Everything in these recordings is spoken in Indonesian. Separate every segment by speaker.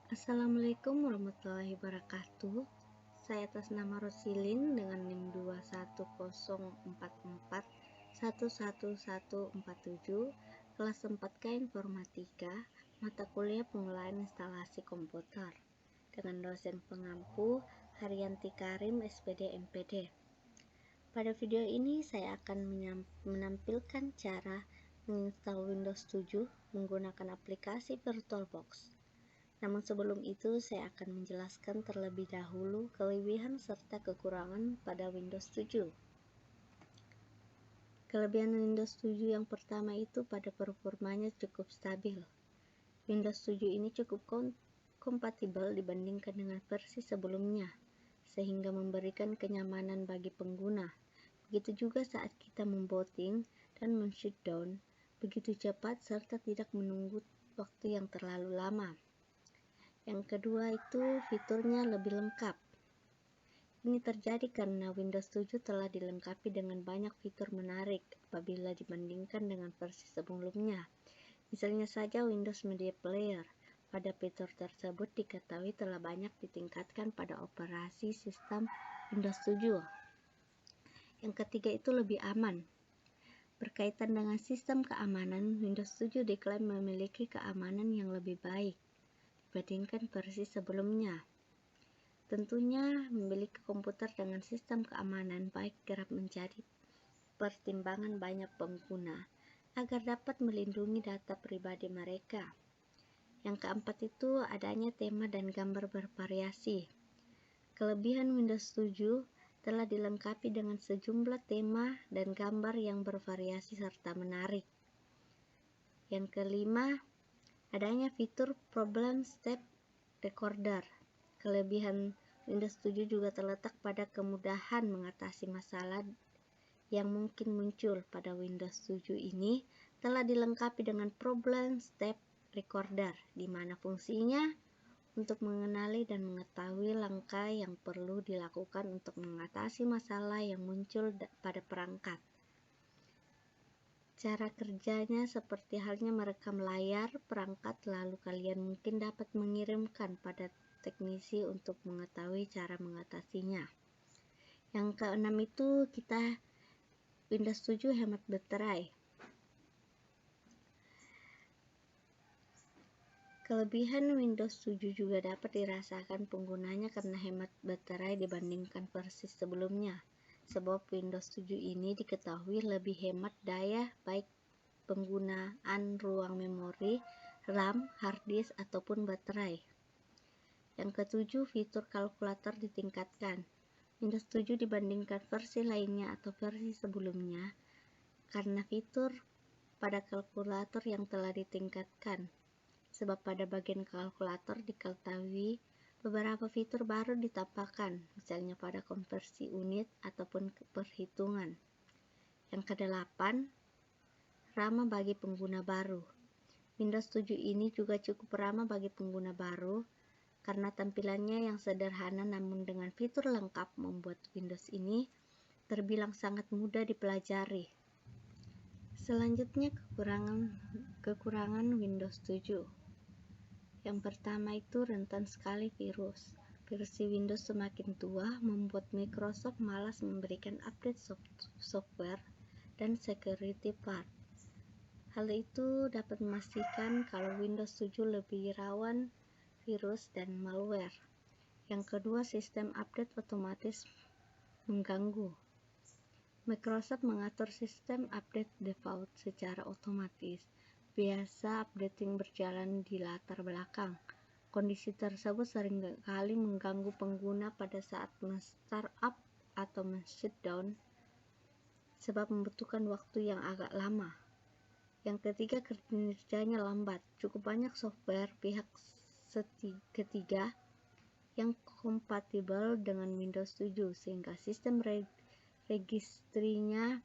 Speaker 1: Assalamualaikum warahmatullahi wabarakatuh. Saya atas nama Rosilin dengan NIM 21044111147, kelas 4K Informatika, mata kuliah pengelolaan instalasi komputer, dengan dosen pengampu Haryanti Karim, SPD MPD. Pada video ini saya akan menampilkan cara menginstal Windows 7 menggunakan aplikasi VirtualBox. Namun sebelum itu, saya akan menjelaskan terlebih dahulu kelebihan serta kekurangan pada Windows 7. Kelebihan Windows 7 yang pertama itu pada performanya cukup stabil. Windows 7 ini cukup kompatibel dibandingkan dengan versi sebelumnya, sehingga memberikan kenyamanan bagi pengguna. Begitu juga saat kita membooting dan men-shutdown, begitu cepat serta tidak menunggu waktu yang terlalu lama. Yang kedua itu fiturnya lebih lengkap. Ini terjadi karena Windows 7 telah dilengkapi dengan banyak fitur menarik apabila dibandingkan dengan versi sebelumnya. Misalnya saja Windows Media Player. Pada fitur tersebut diketahui telah banyak ditingkatkan pada operasi sistem Windows 7. Yang ketiga itu lebih aman. Berkaitan dengan sistem keamanan, Windows 7 diklaim memiliki keamanan yang lebih baik dibandingkan versi sebelumnya. Tentunya memiliki komputer dengan sistem keamanan baik kerap menjadi pertimbangan banyak pengguna agar dapat melindungi data pribadi mereka. Yang keempat itu adanya tema dan gambar bervariasi. Kelebihan Windows 7 telah dilengkapi dengan sejumlah tema dan gambar yang bervariasi serta menarik. Yang kelima, adanya fitur Problem Step Recorder. Kelebihan Windows 7 juga terletak pada kemudahan mengatasi masalah yang mungkin muncul pada Windows 7 ini telah dilengkapi dengan Problem Step Recorder, di mana fungsinya untuk mengenali dan mengetahui langkah yang perlu dilakukan untuk mengatasi masalah yang muncul pada perangkat. Cara kerjanya seperti halnya merekam layar perangkat, lalu kalian mungkin dapat mengirimkan pada teknisi untuk mengetahui cara mengatasinya. Yang keenam itu Windows 7 hemat baterai. Kelebihan Windows 7 juga dapat dirasakan penggunanya karena hemat baterai dibandingkan versi sebelumnya. Sebab Windows 7 ini diketahui lebih hemat daya baik penggunaan ruang memori, RAM, hard disk, ataupun baterai. Yang ketujuh, fitur kalkulator ditingkatkan. Windows 7 dibandingkan versi lainnya atau versi sebelumnya karena fitur pada kalkulator yang telah ditingkatkan. Sebab pada bagian kalkulator diketahui beberapa fitur baru ditambahkan, misalnya pada konversi unit ataupun perhitungan. Yang kedelapan, ramah bagi pengguna baru. Windows 7 ini juga cukup ramah bagi pengguna baru karena tampilannya yang sederhana namun dengan fitur lengkap membuat Windows ini terbilang sangat mudah dipelajari. Selanjutnya kekurangan Windows 7. Yang pertama itu rentan sekali virus. Versi Windows semakin tua membuat Microsoft malas memberikan update software dan security patch. Hal itu dapat memastikan kalau Windows 7 lebih rawan virus dan malware. Yang kedua, sistem update otomatis mengganggu. Microsoft mengatur sistem update default secara otomatis. Biasa updating berjalan di latar belakang. Kondisi tersebut seringkali mengganggu pengguna pada saat men-startup atau men-shutdown sebab membutuhkan waktu yang agak lama. Yang ketiga, kinerjanya lambat. Cukup banyak software pihak ketiga yang kompatibel dengan Windows 7 sehingga sistem registrinya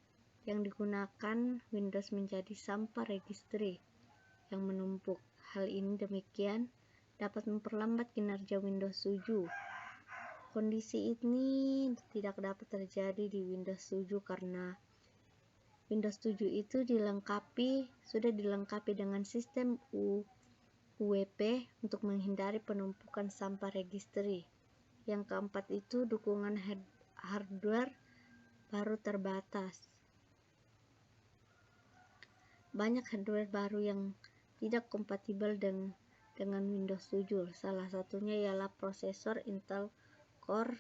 Speaker 1: yang digunakan Windows menjadi sampah registry yang menumpuk. Hal ini demikian dapat memperlambat kinerja Windows 7. Kondisi ini tidak dapat terjadi di Windows 7 karena Windows 7 itu sudah dilengkapi dengan sistem UWP untuk menghindari penumpukan sampah registry. Yang keempat itu dukungan hardware baru terbatas. Banyak hardware baru yang tidak kompatibel dengan Windows 7. Salah satunya ialah prosesor Intel Core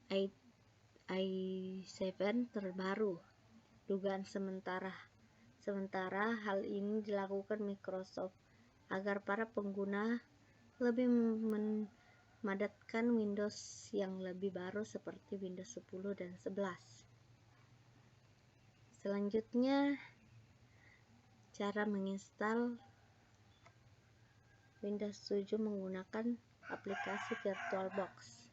Speaker 1: i7 terbaru. Dugaan sementara hal ini dilakukan Microsoft agar para pengguna lebih memadatkan Windows yang lebih baru seperti Windows 10 dan 11. Selanjutnya, cara menginstal Windows 7 menggunakan aplikasi VirtualBox.